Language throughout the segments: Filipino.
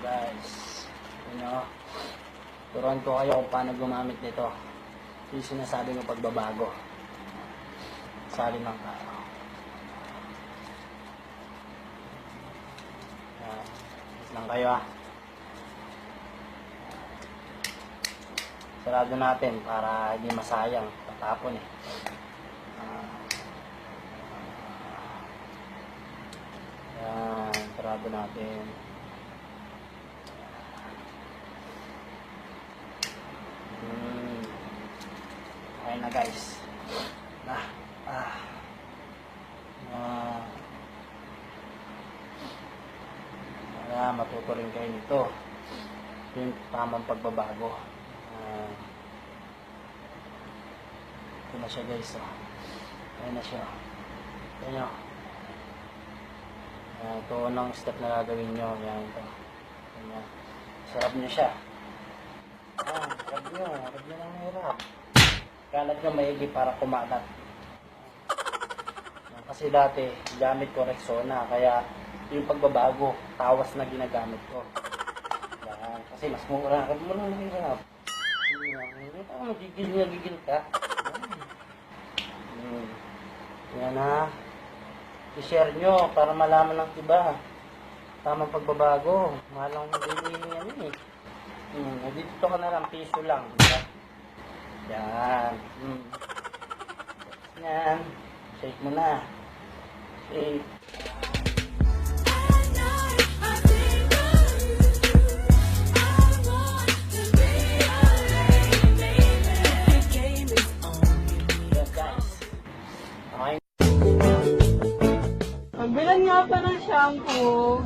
guys, turuan ko kayo kung paano gumamit nito. Yung sinasabi ng pagbabago. Sali ng tao. Wait lang kayo Sarado natin para hindi masayang. Tatapon Yan, sarado natin. Okay na guys. Para matuto rin kayo nito. Yung tamang pagbabago. Ito na siya guys. Ayan na siya. Ito nyo. Ito unang step na gagawin nyo. Yan ito. Ayan. Sarap nyo siya. Sarap nyo lang mahirap. Kalat nyo maigi para kumalat. Kasi dati, gamit ko Rexona. Kaya yung pagbabago, tawas na ginagamit ko. Yan. Kasi mas mura. Sarap mo lang mahirap. Magigil ka. Yan I-share nyo para malaman ng iba. Tamang pagbabago. Mahal lang hindi dito ka na lang, piso lang. Diba? Yan. Yan. Shake mo na. Shake. Bilan nga pa ng shampoo.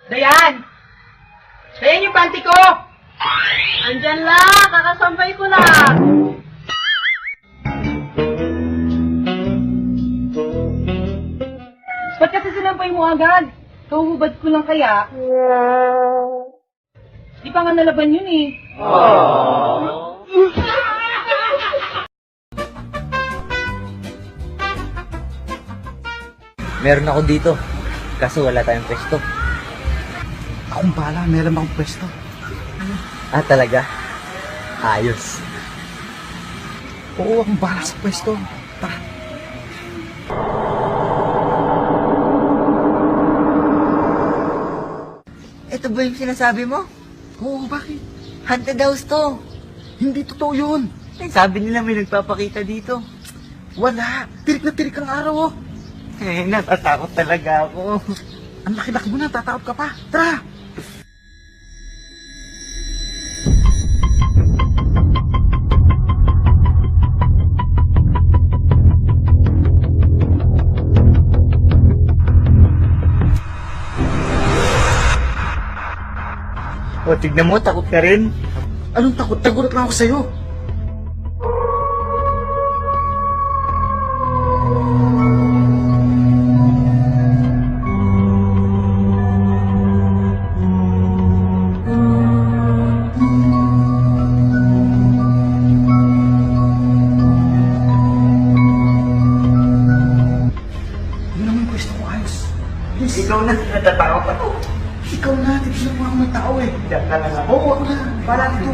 Dayan! Dayan yung panty ko! Andyan lang, kakasampay ko lang. Ba't kasi sinampay mo agad? Kauhubad ko lang kaya? Di pa nga nalaban yun eh. Meron ako dito. Kaso wala tayong pwesto. Akong bala, meron akong pwesto. Talaga? Ayos. Oo, akong bala sa pwesto. Tara. Ito ba yung sinasabi mo? Oo, bakit? Haunted house to. Hindi totoo yun. Sabi nila may nagpapakita dito. Wala. Tirik na tirik ang araw, oh. Natatakot talaga ako. Ang laki-laki mo na, tatakot ka pa. Tara! O, tignan mo, takot ka rin. Anong takot? Nagulat lang ako sa'yo. Ikaw na, natatakot ako. Ikaw na, tignan mo ako ng tao eh. Diyan ka na nga. Oo, ako na. Para ito.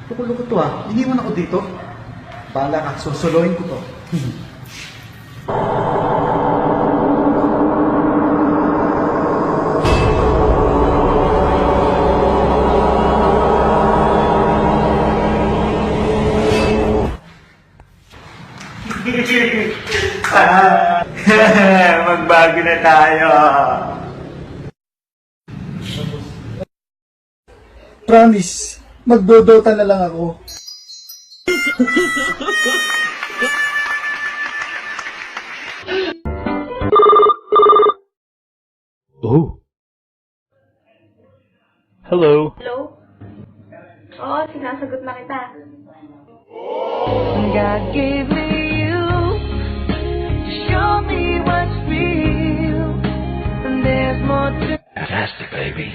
Loko-loko to ah. Iniwan ako dito. Bahala ka, susuluhin ko to. Magbago na tayo. Promise, magdodota na lang ako. Oh. Hello. Hello? Oo, sinasagot na kita. God gave me you to show me what's real, and there's more to. Fantastic, baby.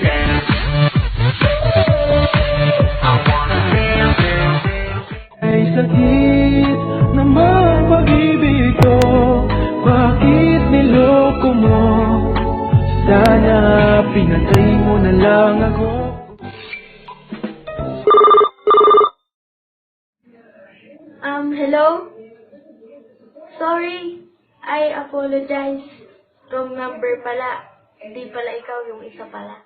Ay sakit naman pag-ibig ko, bakit niloko mo? Sana pinatay mo na lang ako. Hello? Sorry. I apologize. Wrong number pala. Hindi pala ikaw yung isa pala.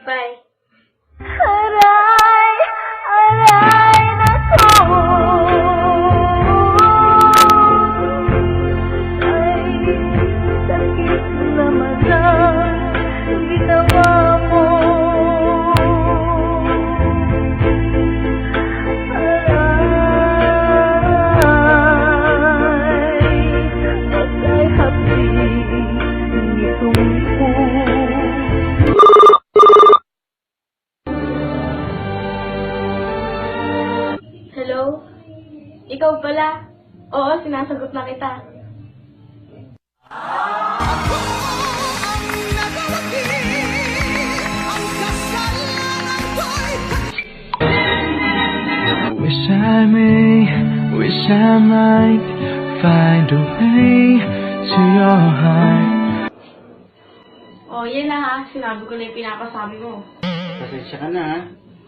Bye. Aray! Aray! Nako! Ay, sakit naman ang ginawa mo. Hello? Ikaw pala? Oo, sinasagot na kita. Wish I might find a way to your heart. Oh, yan na ha. Sinabi ko na yung pinapasabi mo. Pasensya ka na ha.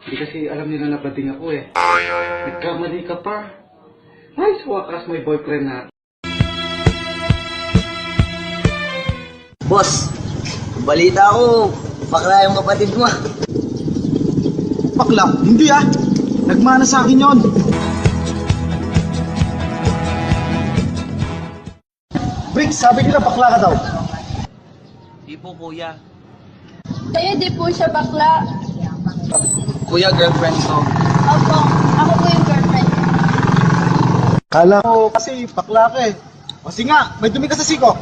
Hindi kasi alam nila na bading ako eh. Nagkamali ka pa. Ay, sa wakas may boyfriend na. Boss, balita ko, bakla yung kapatid mo. Bakla? Hindi ah. Nagmana sa akin yon. Briggs, sabi nila bakla ka daw. Di po, kuya. Kaya di po siya bakla. Kuya, girlfriend ko. Opo, ako po yung girlfriend. Kala ko kasi bakla ka eh. O sige nga, may dumi ka sa siko.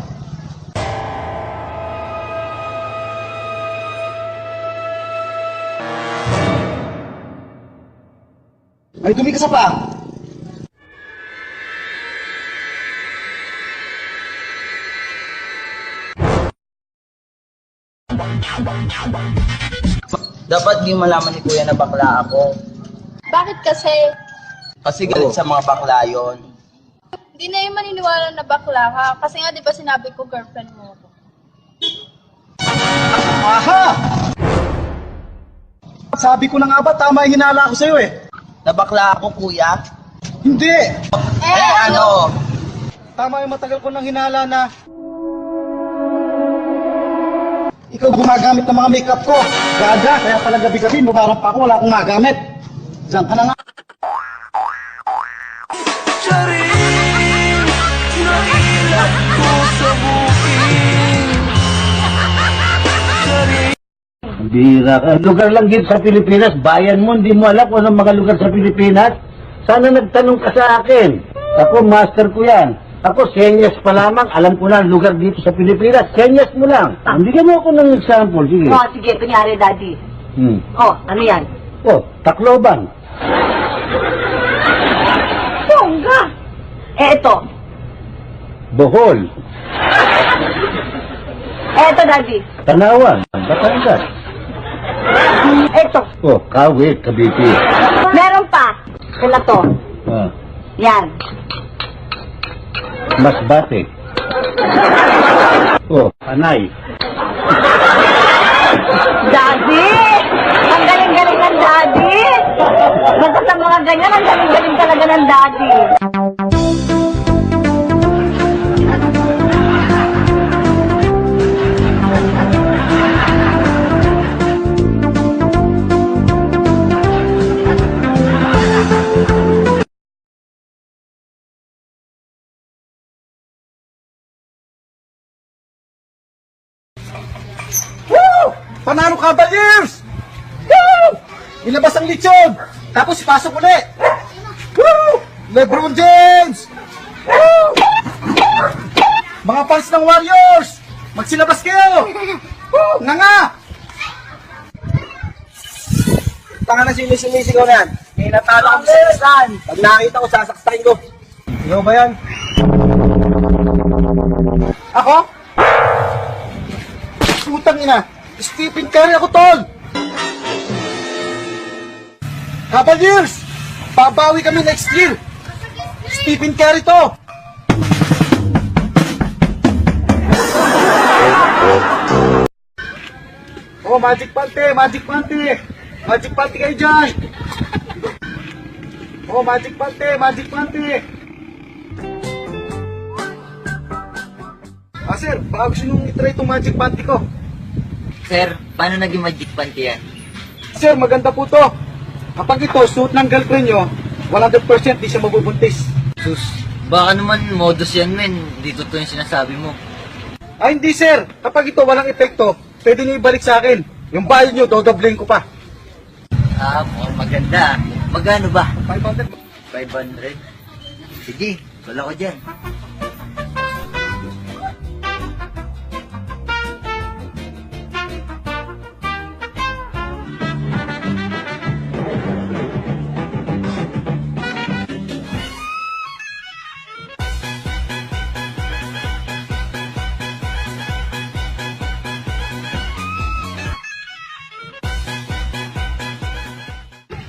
May dumi ka sa paa. Dapat di malaman ni kuya na bakla ako. Bakit kasi? Kasi galit sa mga bakla yun. Hindi na yung maniniwala na bakla ka. Kasi nga di ba sinabi ko girlfriend mo ako. Aha! Sabi ko na nga ba, tama yung hinala ko sa'yo eh. Nabakla ako, kuya? Hindi! Ano? Tama yung matagal ko nang hinala na ikaw gumagamit ng mga makeup ko. Gaga, kaya pala gabi-gabi, mubarang pa ako, wala akong magamit. Diyan ka na nga. Bira ka. Lugar lang din sa Pilipinas. Bayan mo, hindi mo alam kung anong mga lugar sa Pilipinas. Sana nagtanong ka sa akin. Ako, master ko yan. Ako, senyas pa lamang. Alam ko na ang lugar dito sa Pilipinas. Senyas mo lang. Bigyan mo ako ng example. Sige. Oh, sige, kunyari, Daddy. Oh, ano yan? Oh, Tacloban. Bongga! Eto. Bohol. Eto, Daddy. Tanawan. Batangas. Eto, Oh, kawit, kabiti. meron pa. Kala to. Ah, Yan. mas bate. Oh, anay. Daddy! Ang galing-galing ng daddy! Basta sa mga ganyan, ang galing-galing talaga ng daddy. Panalo Cavaliers! Woo! Ilabas ang lechon! Tapos ipasok ulit! Woo! LeBron James! Woo! Mga fans ng Warriors! Magsilabas kayo! Woo! Nga nga! Tanga na sinisisigaw na yan. May natalo kami sa listahan. Pag nakita ko, sasaksakin ko. Ikaw ba yan? Ako? Putang ina! Stephen Curry ako, tol! Cavaliers! Babawi kami next year! Stephen Curry to! Oh, Magic Pante! Magic Pante! Magic Pante kayo dyan! Oh, Magic Pante! Magic Pante! Ah, sir, baka gusto nyo itry itong Magic Pante ko. Sir, paano naging magic panty yan? Sir, maganda po to. Kapag ito, suot ng girlfriend nyo, 100% di siya mabubuntis. Sus, baka naman modus yan, men. Dito to yung sinasabi mo. Ah, hindi sir. Kapag ito walang epekto, pwede nyo ibalik sa akin. Yung bayad nyo, dodobling ko pa. Ah, maganda. Magkano ba? 500. 500? Sige, wala ko dyan.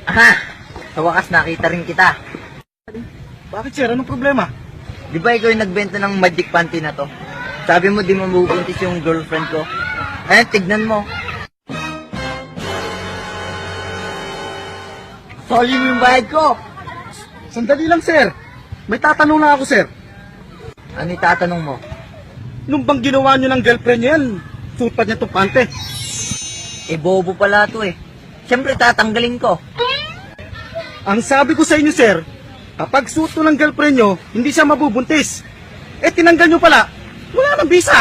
Aha! Sa wakas nakita rin kita. Bakit sir? Anong problema? Di ba ikaw yung nagbenta ng magic panty na to? Sabi mo di mo mabubuntis yung girlfriend ko. Ayan, tignan mo. Soli mo yung bayad ko. Sandali lang sir. May tatanong lang ako sir. Ano itatanong mo? Nung bang ginawa nyo ng girlfriend nyo yan, suot pa niya itong pante. Eh, bobo pala to eh. Siyempre tatanggalin ko. Ang sabi ko sa inyo sir, kapag suot to ng girlfriend nyo, hindi siya mabubuntis. Eh tinanggal nyo pala, wala nang bisa.